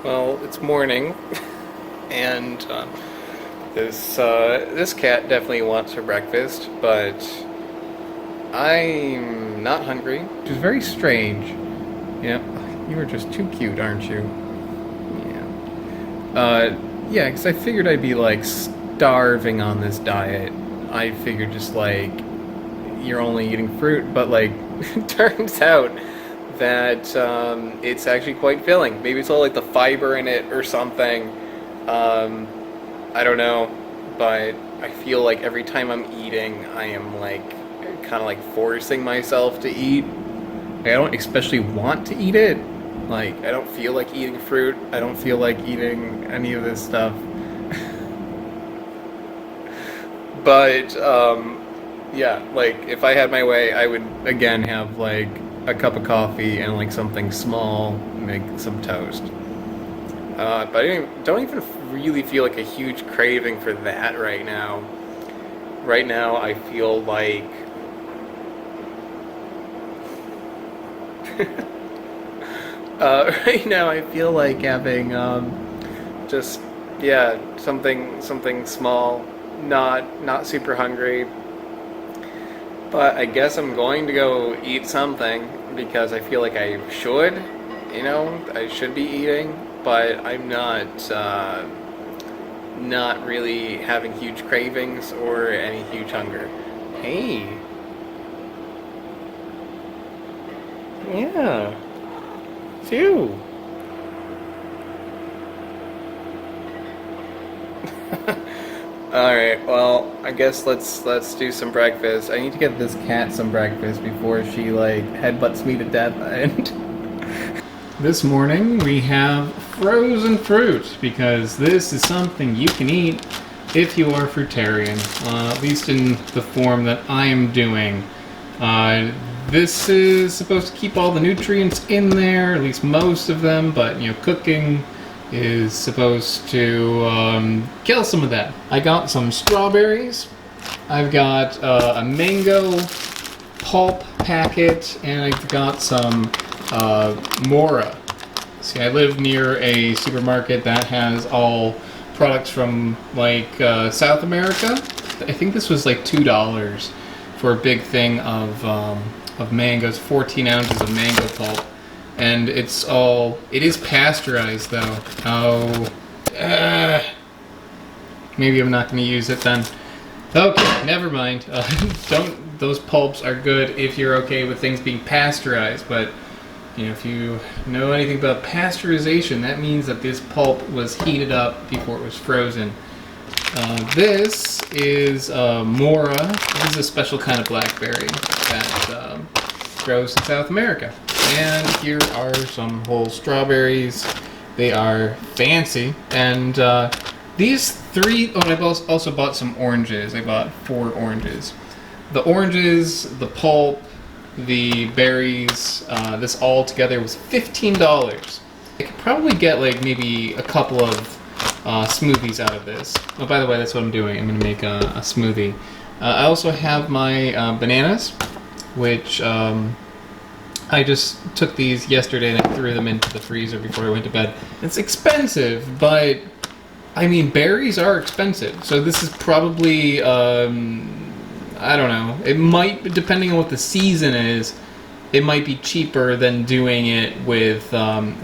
Well, it's morning, and this cat definitely wants her breakfast, but I'm not hungry, which is very strange. Yeah, you are just too cute, aren't you? Yeah. Yeah, because I figured I'd be like starving on this diet. I figured just like you're only eating fruit, but like turns out that it's actually quite filling. Maybe it's all like the fiber in it or something. I don't know, but I feel like every time I'm eating, I am like kind of like forcing myself to eat. Like, I don't especially want to eat it. Like, I don't feel like eating fruit. I don't feel like eating any of this stuff. But yeah, like if I had my way, I would again have like a cup of coffee and like something small, make some toast. But I don't even really feel like a huge craving for that right now. Right now, I feel like right now I feel like having just yeah something small, not super hungry. But I guess I'm going to go eat something because I feel like I should. You know, I should be eating, but I'm not really having huge cravings or any huge hunger. Hey, yeah, phew. All right, well, I guess let's do some breakfast. I need to get this cat some breakfast before she like headbutts me to death. And this morning we have frozen fruit because this is something you can eat if you are fruitarian, at least in the form that I am doing. This is supposed to keep all the nutrients in there, at least most of them, but you know, cooking is supposed to kill some of that. I got some strawberries, I've got a mango pulp packet, and I've got some Mora. See, I live near a supermarket that has all products from like South America. I think this was like $2 for a big thing of mangoes, 14 ounces of mango pulp. And it is pasteurized though. Oh, maybe I'm not going to use it then. Okay, never mind. Those pulps are good if you're okay with things being pasteurized, but you know, if you know anything about pasteurization, that means that this pulp was heated up before it was frozen. This is Mora. This is a special kind of blackberry that grows in South America. And here are some whole strawberries. They are fancy. And these three, oh, and I've also bought some oranges. I bought 4 oranges. The oranges, the pulp, the berries, this all together was $15. I could probably get like maybe a couple of smoothies out of this. Oh, by the way, that's what I'm doing. I'm going to make a smoothie. I also have my bananas, which I just took these yesterday and I threw them into the freezer before I went to bed. It's expensive, but I mean, berries are expensive. So this is probably, I don't know. It might, depending on what the season is, it might be cheaper than doing it with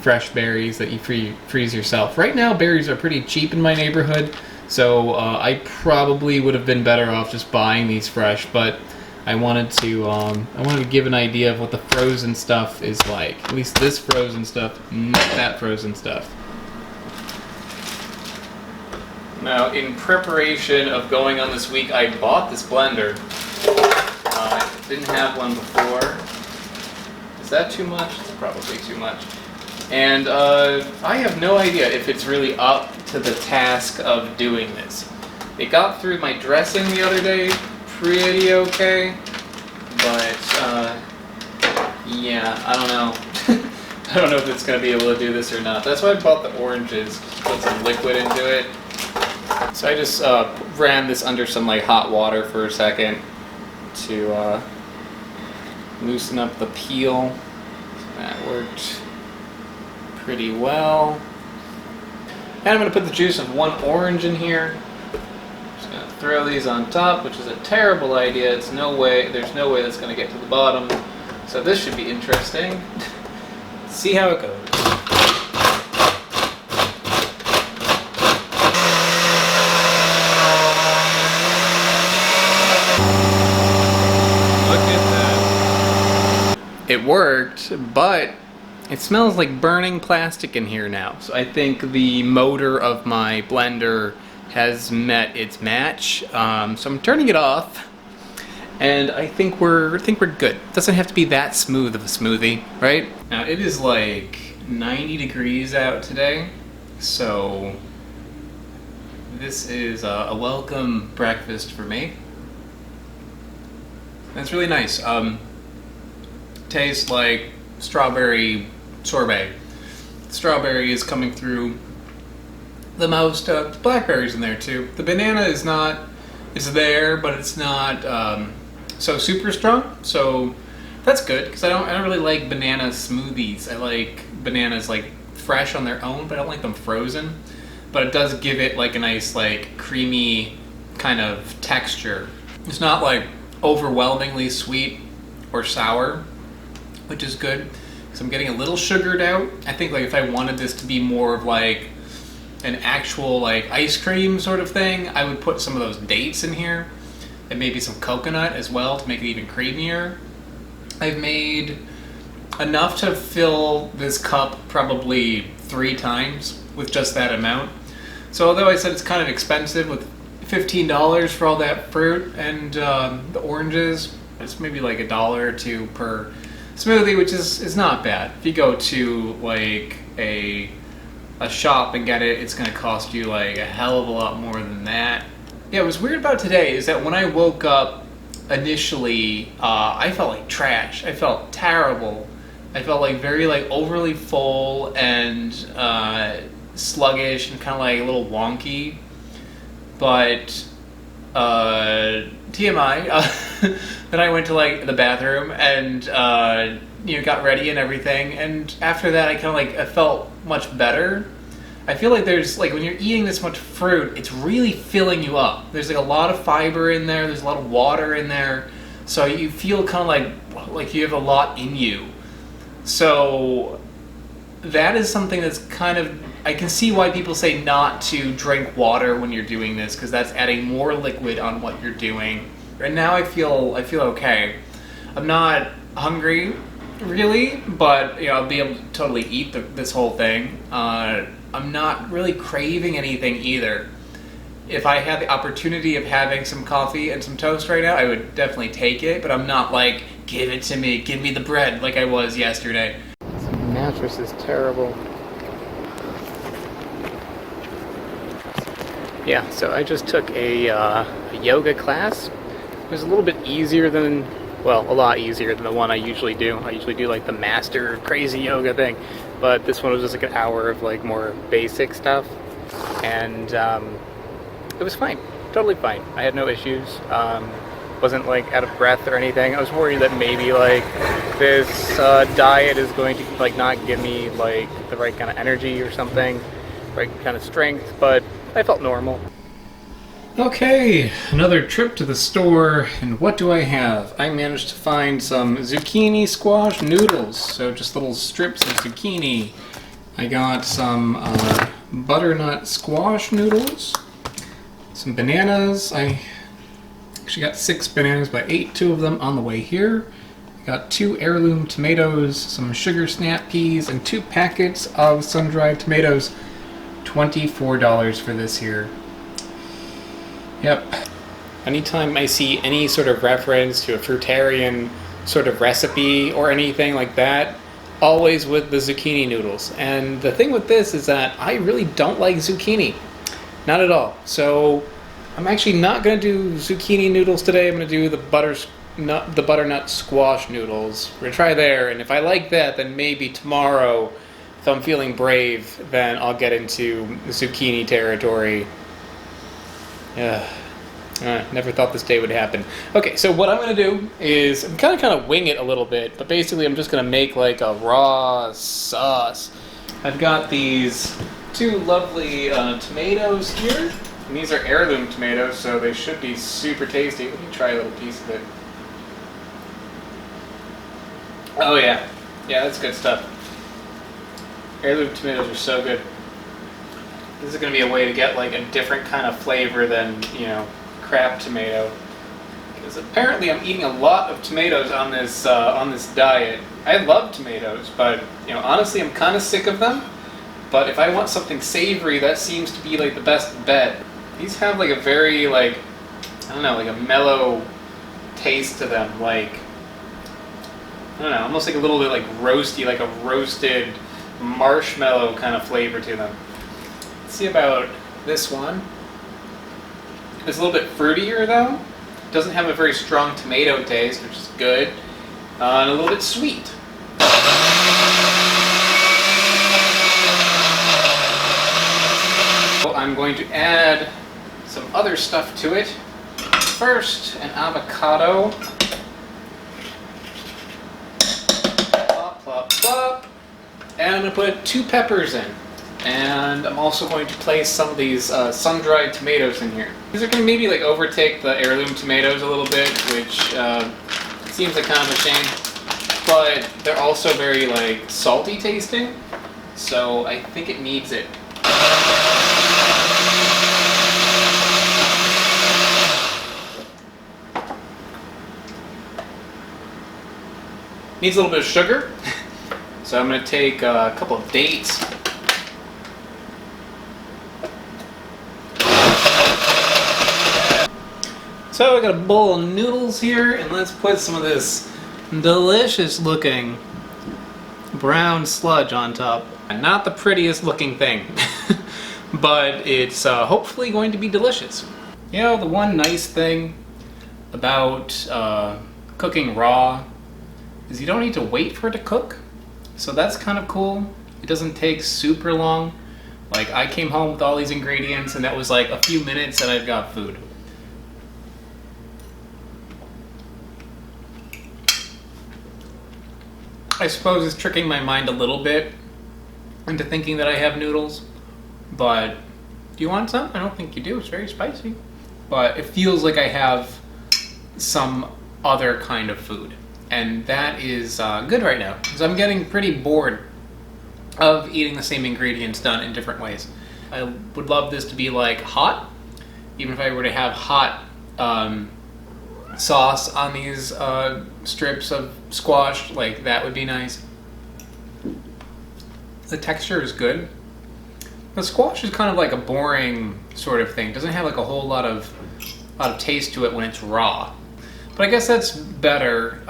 fresh berries that you freeze yourself. Right now, berries are pretty cheap in my neighborhood, so I probably would have been better off just buying these fresh. But I wanted to give an idea of what the frozen stuff is like. At least this frozen stuff, not that frozen stuff. Now, in preparation of going on this week, I bought this blender. I didn't have one before. Is that too much? It's probably too much. And I have no idea if it's really up to the task of doing this. It got through my dressing the other day pretty okay, but yeah, I don't know. I don't know if it's going to be able to do this or not. That's why I bought the oranges, put some liquid into it. So I just ran this under some like hot water for a second to loosen up the peel. That worked pretty well. And I'm going to put the juice of 1 orange in here. Just going to throw these on top, which is a terrible idea. There's no way that's going to get to the bottom. So this should be interesting. See how it goes. It worked, but it smells like burning plastic in here now. So I think the motor of my blender has met its match. So I'm turning it off, and I think we're good. It doesn't have to be that smooth of a smoothie, right? Now it is like 90 degrees out today, so this is a welcome breakfast for me. That's really nice. Tastes like strawberry sorbet. Strawberry is coming through the most. Blackberries in there too. The banana is there, but it's not so super strong. So that's good, because I don't really like banana smoothies. I like bananas like fresh on their own, but I don't like them frozen. But it does give it like a nice like creamy kind of texture. It's not like overwhelmingly sweet or sour, which is good, because I'm getting a little sugared out. I think like if I wanted this to be more of like an actual like ice cream sort of thing, I would put some of those dates in here, and maybe some coconut as well to make it even creamier. I've made enough to fill this cup probably 3 times with just that amount. So although I said it's kind of expensive with $15 for all that fruit and the oranges, it's maybe like $1 or $2 per smoothie, which is not bad. If you go to like a shop and get it, it's going to cost you like a hell of a lot more than that. Yeah, what's weird about today is that when I woke up initially, I felt like trash. I felt terrible. I felt like very like overly full and sluggish and kind of like a little wonky. But TMI. Then I went to like the bathroom and got ready and everything. And after that, I felt much better. I feel like there's like when you're eating this much fruit, it's really filling you up. There's like a lot of fiber in there. There's a lot of water in there, so you feel kind of like you have a lot in you. So that is something that's kind of, I can see why people say not to drink water when you're doing this, because that's adding more liquid on what you're doing. And now I feel okay. I'm not hungry really, but I'll be able to totally eat this whole thing. I'm not really craving anything either. If I had the opportunity of having some coffee and some toast right now, I would definitely take it, but I'm not like, give it to me, give me the bread like I was yesterday. This mattress is terrible. Yeah, so I just took a yoga class. It was a little bit easier than, well, a lot easier than the one I usually do. I usually do like the master crazy yoga thing, but this one was just like an hour of like more basic stuff, and it was fine, totally fine. I had no issues. Wasn't like out of breath or anything. I was worried that maybe like this diet is going to like not give me like the right kind of energy or something, right kind of strength, but I felt normal. Okay, another trip to the store, and what do I have? I managed to find some zucchini squash noodles, so just little strips of zucchini. I got some butternut squash noodles, some bananas. I actually got 6 bananas, but I ate 2 of them on the way here. I got 2 heirloom tomatoes, some sugar snap peas, and 2 packets of sun-dried tomatoes. $24 for this here. Yep. Anytime I see any sort of reference to a fruitarian sort of recipe or anything like that, always with the zucchini noodles. And the thing with this is that I really don't like zucchini. Not at all. So I'm actually not going to do zucchini noodles today. I'm going to do the butternut squash noodles. We're going to try there, and if I like that, then maybe tomorrow, if I'm feeling brave, then I'll get into zucchini territory. Never thought this day would happen. Okay, so what I'm going to do is, I'm kind of wing it a little bit, but basically I'm just going to make like a raw sauce. I've got these two lovely tomatoes here. And these are heirloom tomatoes, so they should be super tasty. Let me try a little piece of it. Oh yeah. Yeah, that's good stuff. Heirloom tomatoes are so good. This is going to be a way to get like a different kind of flavor than, you know, crab tomato. Because apparently I'm eating a lot of tomatoes on this diet. I love tomatoes, but, you know, honestly I'm kind of sick of them. But if I want something savory, that seems to be like the best bet. These have like a very like, I don't know, like a mellow taste to them. Like, I don't know, almost like a little bit like roasty, like a roasted marshmallow kind of flavor to them. Let's see about this one. It's a little bit fruitier though. Doesn't have a very strong tomato taste, which is good. And a little bit sweet. I'm going to add some other stuff to it. First, an avocado. Plop, plop, plop. And I'm going to put 2 peppers in. And I'm also going to place some of these sun-dried tomatoes in here. These are going to maybe like overtake the heirloom tomatoes a little bit, which seems like kind of a shame. But they're also very like salty tasting, so I think it needs it. Needs a little bit of sugar, so I'm going to take a couple of dates. So I got a bowl of noodles here, and let's put some of this delicious looking brown sludge on top. Not the prettiest looking thing, but it's hopefully going to be delicious. You know, the one nice thing about cooking raw is you don't need to wait for it to cook. So that's kind of cool. It doesn't take super long. Like, I came home with all these ingredients and that was like a few minutes and I've got food. I suppose it's tricking my mind a little bit into thinking that I have noodles, but do you want some? I don't think you do. It's very spicy. But it feels like I have some other kind of food. And that is good right now, because I'm getting pretty bored of eating the same ingredients done in different ways. I would love this to be like hot, even if I were to have hot sauce on these strips of squash, like that would be nice. The texture is good. The squash is kind of like a boring sort of thing. It doesn't have like a whole lot of taste to it when it's raw. But I guess that's better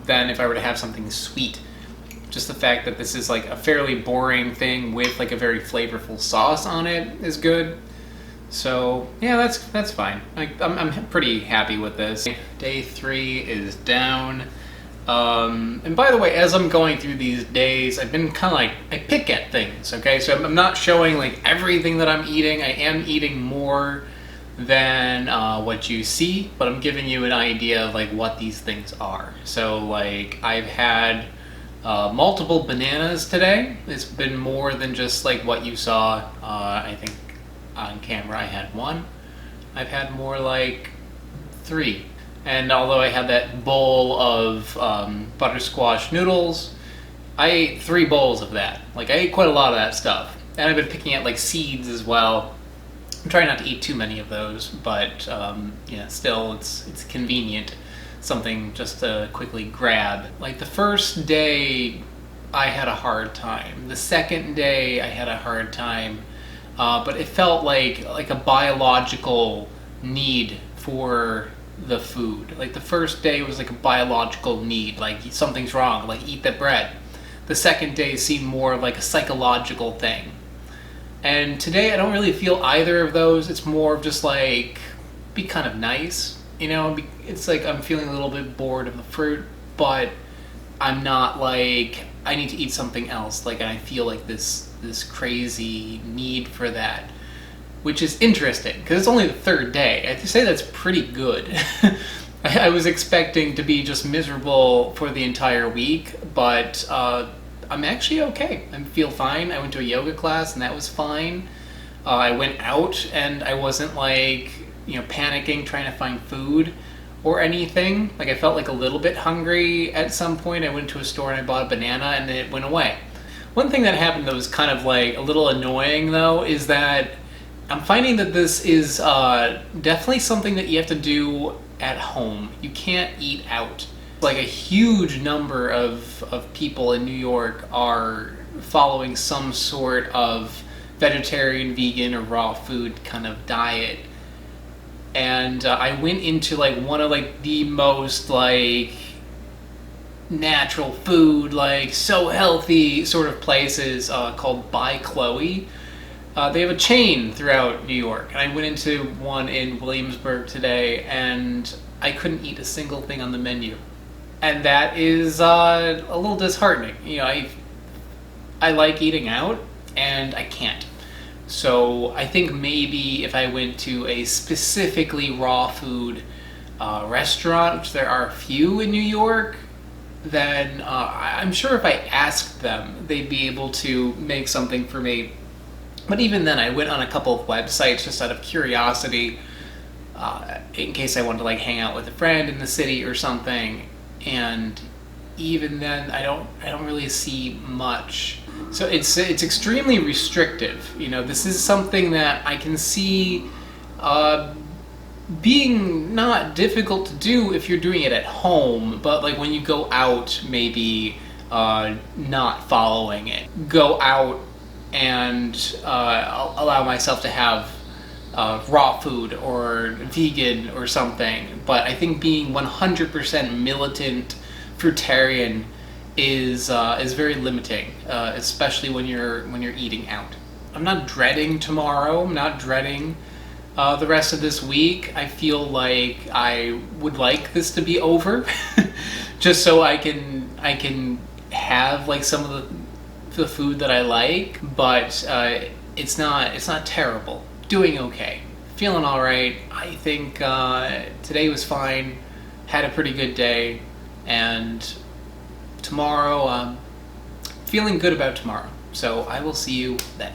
than if I were to have something sweet. Just the fact that this is like a fairly boring thing with like a very flavorful sauce on it is good. So yeah, that's fine. I'm pretty happy with this. Day 3 is down. And by the way, as I'm going through these days, I've been kind of like, I pick at things, okay? So I'm not showing like everything that I'm eating. I am eating more than what you see, but I'm giving you an idea of like what these things are. So like I've had multiple bananas today. It's been more than just like what you saw. I think on camera I had 1. I've had more like 3. And although I had that bowl of buttersquash noodles, I ate 3 bowls of that. Like I ate quite a lot of that stuff. And I've been picking at like seeds as well. I'm trying not to eat too many of those, but yeah, still it's convenient. Something just to quickly grab. Like the first day I had a hard time. The second day I had a hard time. But it felt like a biological need for the food. Like the first day was like a biological need, like something's wrong, like eat the bread. The second day seemed more like a psychological thing. And today I don't really feel either of those. It's more of just like, be kind of nice, you know? It's like I'm feeling a little bit bored of the fruit, but I'm not like, I need to eat something else. Like, and I feel like this crazy need for that, which is interesting because it's only the 3rd day. I have to say that's pretty good. I was expecting to be just miserable for the entire week, but I'm actually okay. I feel fine. I went to a yoga class and that was fine. I went out and I wasn't like, panicking trying to find food or anything. Like I felt like a little bit hungry at some point. I went to a store and I bought a banana and then it went away. One thing that happened that was kind of like a little annoying though is that I'm finding that this is definitely something that you have to do at home. You can't eat out. Like a huge number of people in New York are following some sort of vegetarian, vegan, or raw food kind of diet. And I went into like one of like the most like natural food, like so healthy sort of places called By Chloe. They have a chain throughout New York, and I went into one in Williamsburg today, and I couldn't eat a single thing on the menu, and that is a little disheartening. I like eating out, and I can't. So I think maybe if I went to a specifically raw food restaurant, which there are a few in New York, then I'm sure if I asked them, they'd be able to make something for me. But even then, I went on a couple of websites just out of curiosity, in case I wanted to like hang out with a friend in the city or something. And even then, I don't really see much. So it's extremely restrictive. This is something that I can see being not difficult to do if you're doing it at home, but like when you go out, maybe not following it. Go out and allow myself to have raw food or vegan or something. But I think being 100% militant fruitarian is very limiting, especially when you're eating out. I'm not dreading tomorrow. I'm not dreading the rest of this week. I feel like I would like this to be over, just so I can have like some of the food that I like. But it's not terrible. Doing okay. Feeling all right. I think today was fine. Had a pretty good day, and tomorrow, feeling good about tomorrow. So I will see you then.